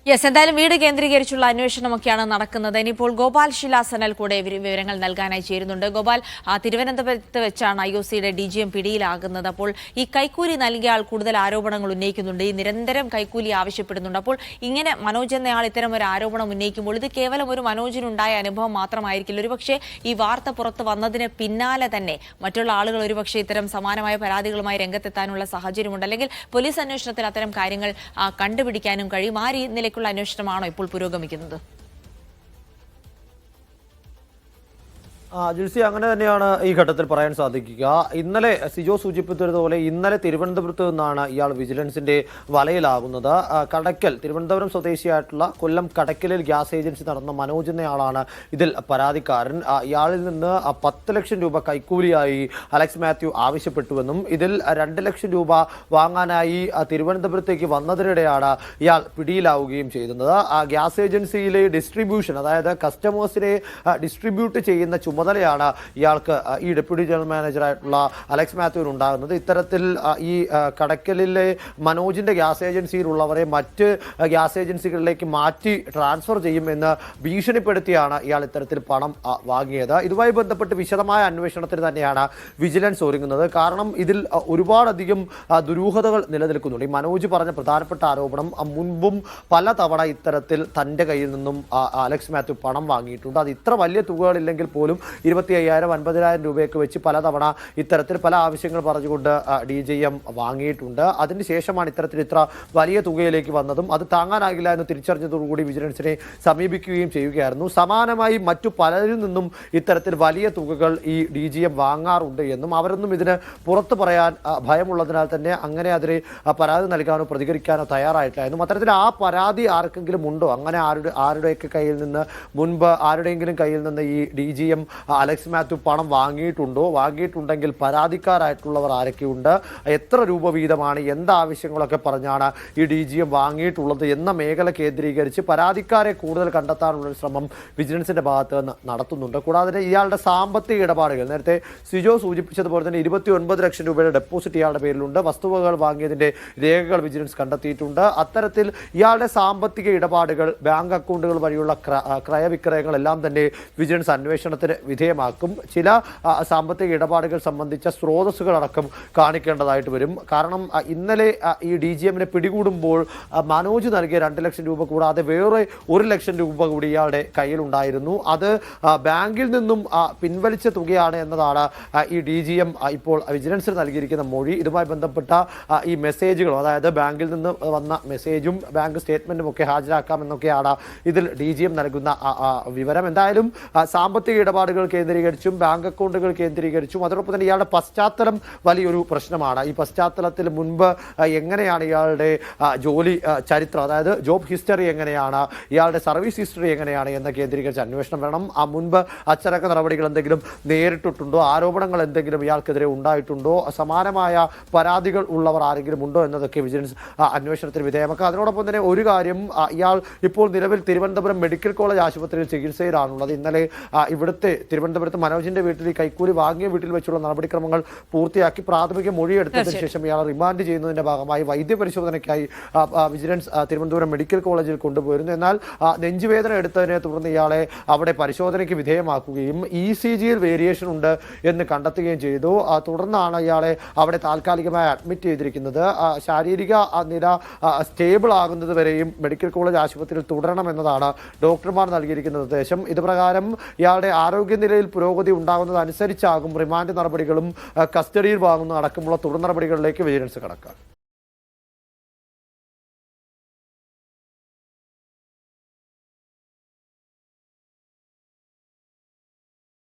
Yes, എന്തായാലും വീട് കേന്ദ്രീകരിച്ചുള്ള അന്വേഷണമൊക്കെയാണ് നടക്കുന്നത്. ഇനിയിപ്പോൾ ഗോപാൽ ശിലാസനൽ കൂടെ വിവരങ്ങൾ നൽകാനായി ചേരുന്നുണ്ട്. ഗോപാൽ, തിരുവനന്തപുരത്ത് വെച്ചാണ് IOCയുടെ DGM പിടിയിലാകുന്നത്. അപ്പോൾ ഈ കൈക്കൂലി നൽകിയ ആൾ കൂടുതൽ ആരോപണങ്ങൾ ഉന്നയിക്കുന്നുണ്ട്. ഈ നിരന്തരം കൈക്കൂലി ആവശ്യപ്പെടുന്നുണ്ട്. അപ്പോൾ ഇങ്ങനെ മനോജ് എന്നയാൾ ഇത്തരം ഒരു ആരോപണം ഉന്നയിക്കുമ്പോൾ ഇത് കേവലം ഒരു മനോജിനുണ്ടായ അനുഭവം മാത്രമായിരിക്കില്ല. ഒരുപക്ഷെ ഈ വാർത്ത പുറത്ത് വന്നതിന് പിന്നാലെ തന്നെ മറ്റുള്ള ആളുകൾ ഒരുപക്ഷെ ഇത്തരം സമാനമായ പരാതികളുമായി രംഗത്തെത്താനുള്ള സാഹചര്യമുണ്ട്. അല്ലെങ്കിൽ പോലീസ് അന്വേഷണത്തിൽ അത്തരം കാര്യങ്ങൾ കണ്ടുപിടിക്കാനും കഴിയും. ആ നിലയ്ക്കുള്ള അന്വേഷണമാണോ ഇപ്പോൾ പുരോഗമിക്കുന്നത്? ജിൽസി, അങ്ങനെ തന്നെയാണ് ഈ ഘട്ടത്തിൽ പറയാൻ സാധിക്കുക. ഇന്നലെ സിജോ സൂചിപ്പിച്ചതുപോലെ ഇന്നലെ തിരുവനന്തപുരത്ത് നിന്നാണ് ഇയാൾ വിജിലൻസിന്റെ വലയിലാകുന്നത്. കടയ്ക്കൽ, തിരുവനന്തപുരം സ്വദേശിയായിട്ടുള്ള കൊല്ലം കടയ്ക്കലിൽ ഗ്യാസ് ഏജൻസി നടന്ന മനോജ് എന്നയാളാണ് ഇതിൽ പരാതിക്കാരൻ. ഇയാളിൽ നിന്ന് 10 ലക്ഷം രൂപ കൈക്കൂലിയായി അലക്സ് മാത്യു ആവശ്യപ്പെട്ടുവെന്നും ഇതിൽ 2 ലക്ഷം രൂപ വാങ്ങാനായി തിരുവനന്തപുരത്തേക്ക് വന്നതിനിടെയാണ് ഇയാൾ പിടിയിലാവുകയും ചെയ്യുന്നത്. ഗ്യാസ് ഏജൻസിയിലെ ഡിസ്ട്രിബ്യൂഷൻ, അതായത് കസ്റ്റമേഴ്സിനെ ഡിസ്ട്രിബ്യൂട്ട് ചെയ്യുന്ന ചുമതലയാണ് ഇയാൾക്ക്, ഈ ഡെപ്യൂട്ടി ജനറൽ മാനേജറായിട്ടുള്ള അലക്സ് മാത്യുവിന് ഉണ്ടാകുന്നത്. ഇത്തരത്തിൽ ഈ കടയ്ക്കലിലെ മനോജിന്റെ ഗ്യാസ് ഏജൻസിയിലുള്ളവരെ മറ്റ് ഗ്യാസ് ഏജൻസികളിലേക്ക് മാറ്റി ട്രാൻസ്ഫർ ചെയ്യുമെന്ന് ഭീഷണിപ്പെടുത്തിയാണ് ഇയാൾ ഇത്തരത്തിൽ പണം വാങ്ങിയത്. ഇതുമായി ബന്ധപ്പെട്ട് വിശദമായ അന്വേഷണത്തിന് തന്നെയാണ് വിജിലൻസ് ഒരുങ്ങുന്നത്. കാരണം ഇതിൽ ഒരുപാടധികം ദുരൂഹതകൾ നിലനിൽക്കുന്നുണ്ട്. ഈ മനോജ് പറഞ്ഞ പ്രധാനപ്പെട്ട ആരോപണം, മുൻപും പലതവണ ഇത്തരത്തിൽ തൻ്റെ കയ്യിൽ നിന്നും അലക്സ് മാത്യു പണം വാങ്ങിയിട്ടുണ്ട്. അത് ഇത്ര വലിയ തുകകളില്ലെങ്കിൽ പോലും 25,000, 50,000 രൂപയൊക്കെ വെച്ച് പലതവണ ഇത്തരത്തിൽ പല ആവശ്യങ്ങൾ പറഞ്ഞുകൊണ്ട് DGM വാങ്ങിയിട്ടുണ്ട്. അതിനുശേഷമാണ് ഇത്തരത്തിൽ ഇത്ര വലിയ തുകയിലേക്ക് വന്നതും അത് താങ്ങാനാകില്ല എന്ന് തിരിച്ചറിഞ്ഞതോടുകൂടി വിജിലൻസിനെ സമീപിക്കുകയും ചെയ്യുകയായിരുന്നു. സമാനമായി മറ്റു പലരിൽ നിന്നും ഇത്തരത്തിൽ വലിയ തുകകൾ ഈ DGM വാങ്ങാറുണ്ട് എന്നും അവരൊന്നും ഇതിന് പുറത്തു പറയാൻ ഭയമുള്ളതിനാൽ തന്നെ അങ്ങനെ അതിനെ പരാതി നൽകാനോ പ്രതികരിക്കാനോ തയ്യാറായിട്ടായിരുന്നു. അത്തരത്തിൽ ആ പരാതി ആർക്കെങ്കിലും ഉണ്ടോ, അങ്ങനെ ആരുടെയൊക്കെ കയ്യിൽ നിന്ന് മുൻപ് ആരുടെയെങ്കിലും കയ്യിൽ നിന്ന് ഈ DGM അലക്സ് മാത്യു പണം വാങ്ങിയിട്ടുണ്ടെങ്കിൽ പരാതിക്കാരായിട്ടുള്ളവർ ആരൊക്കെയുണ്ട്, എത്ര രൂപ വീതമാണ്, എന്താവശ്യങ്ങളൊക്കെ പറഞ്ഞാണ് ഈ DGM വാങ്ങിയിട്ടുള്ളത് എന്ന മേഖല കേന്ദ്രീകരിച്ച് പരാതിക്കാരെ കൂടുതൽ കണ്ടെത്താനുള്ള ശ്രമം വിജിലൻസിന്റെ ഭാഗത്ത് നിന്ന് നടത്തുന്നുണ്ട്. കൂടാതെ ഇയാളുടെ സാമ്പത്തിക ഇടപാടുകൾ, നേരത്തെ സിജോ സൂചിപ്പിച്ചതുപോലെ തന്നെ 29 ലക്ഷം രൂപയുടെ ഡെപ്പോസിറ്റ് ഇയാളുടെ പേരിലുണ്ട്. വസ്തുവകകൾ വാങ്ങിയതിന്റെ രേഖകൾ വിജിലൻസ് കണ്ടെത്തിയിട്ടുണ്ട്. അത്തരത്തിൽ ഇയാളുടെ സാമ്പത്തിക ഇടപാടുകൾ, ബാങ്ക് അക്കൗണ്ടുകൾ വഴിയുള്ള ക്രയവിക്രയങ്ങളെല്ലാം തന്നെ വിജിലൻസ് അന്വേഷണത്തിന് വിധേയമാക്കും. ചില സാമ്പത്തിക ഇടപാടുകൾ സംബന്ധിച്ച സ്രോതസ്സുകളടക്കം കാണിക്കേണ്ടതായിട്ട് വരും. കാരണം ഇന്നലെ ഈ DGMനെ പിടികൂടുമ്പോൾ മനോജ് നൽകിയ 2 ലക്ഷം രൂപ കൂടാതെ വേറെ 1 ലക്ഷം രൂപ കൂടി ഇയാളുടെ കയ്യിലുണ്ടായിരുന്നു. അത് ബാങ്കിൽ നിന്നും പിൻവലിച്ച തുകയാണ് എന്നതാണ് ഈ DGM ഇപ്പോൾ വിജിലൻസിന് നൽകിയിരിക്കുന്ന മൊഴി. ഇതുമായി ബന്ധപ്പെട്ട ഈ മെസ്സേജുകളും, അതായത് ബാങ്കിൽ നിന്ന് വന്ന മെസ്സേജും ബാങ്ക് സ്റ്റേറ്റ്മെന്റും ഒക്കെ ഹാജരാക്കാമെന്നൊക്കെയാണ് ഇതിൽ DGM നൽകുന്ന വിവരം. എന്തായാലും സാമ്പത്തിക ഇടപാടുകൾ കേന്ദ്രീകരിച്ചും ബാങ്ക് അക്കൗണ്ടുകൾ കേന്ദ്രീകരിച്ചും അതോടൊപ്പം തന്നെ ഇയാളുടെ പശ്ചാത്തലം വലിയൊരു പ്രശ്നമാണ്. ഈ പശ്ചാത്തലത്തിൽ മുൻപ് എങ്ങനെയാണ് ഇയാളുടെ ജോലി ചരിത്രം, അതായത് ജോബ് ഹിസ്റ്ററി എങ്ങനെയാണ്, ഇയാളുടെ സർവീസ് ഹിസ്റ്ററി എങ്ങനെയാണ് എന്ന് കേന്ദ്രീകരിച്ച് അന്വേഷണം വേണം. മുൻപ് അച്ചടക്ക നടപടികൾ എന്തെങ്കിലും നേരിട്ടിട്ടുണ്ടോ, ആരോപണങ്ങൾ എന്തെങ്കിലും ഇയാൾക്കെതിരെ ഉണ്ടായിട്ടുണ്ടോ, സമാനമായ പരാതികൾ ഉള്ളവർ ആരെങ്കിലും ഉണ്ടോ എന്നതൊക്കെ വിജിലൻസ് അന്വേഷണത്തിന് വിധേയമാക്കുക. അതിനോടൊപ്പം തന്നെ ഒരു കാര്യം, ഇയാൾ ഇപ്പോൾ നിലവിൽ തിരുവനന്തപുരം മെഡിക്കൽ കോളേജ് ആശുപത്രിയിൽ ചികിത്സയിലാണുള്ളത്. ഇന്നലെ ഇവിടുത്തെ തിരുവനന്തപുരത്ത് മനോജിന്റെ വീട്ടിൽ കൈക്കൂലി വാങ്ങിയ വീട്ടിൽ വെച്ചുള്ള നടപടിക്രമങ്ങൾ പൂർത്തിയാക്കി പ്രാഥമിക മൊഴിയെടുത്തതിന് ശേഷം ഇയാളെ റിമാൻഡ് ചെയ്യുന്നതിന്റെ ഭാഗമായി വൈദ്യപരിശോധനയ്ക്കായി വിജിലൻസ് തിരുവനന്തപുരം മെഡിക്കൽ കോളേജിൽ കൊണ്ടുപോയിരുന്നു. എന്നാൽ നെഞ്ചുവേദന എടുത്തതിനെ തുടർന്ന് ഇയാളെ അവിടെ പരിശോധനയ്ക്ക് വിധേയമാക്കുകയും ECGയിൽ വേരിയേഷൻ ഉണ്ട് എന്ന് കണ്ടെത്തുകയും ചെയ്തു. തുടർന്നാണ് ഇയാളെ അവിടെ താൽക്കാലികമായി അഡ്മിറ്റ് ചെയ്തിരിക്കുന്നത്. ശാരീരിക നില സ്റ്റേബിൾ ആകുന്നത് വരെയും മെഡിക്കൽ കോളേജ് ആശുപത്രിയിൽ തുടരണമെന്നതാണ് ഡോക്ടർമാർ നൽകിയിരിക്കുന്ന നിർദ്ദേശം. ഇതുപ്രകാരം ഇയാളുടെ ആരോഗ്യനിലയിൽ പുരോഗതി ഉണ്ടാകുന്നതനുസരിച്ചാകും റിമാൻഡ് നടപടികളും കസ്റ്റഡിയിൽ വാങ്ങുന്ന അടക്കമുള്ള തുടർ നടപടികളിലേക്ക് വിജിലൻസ് കടക്കുക.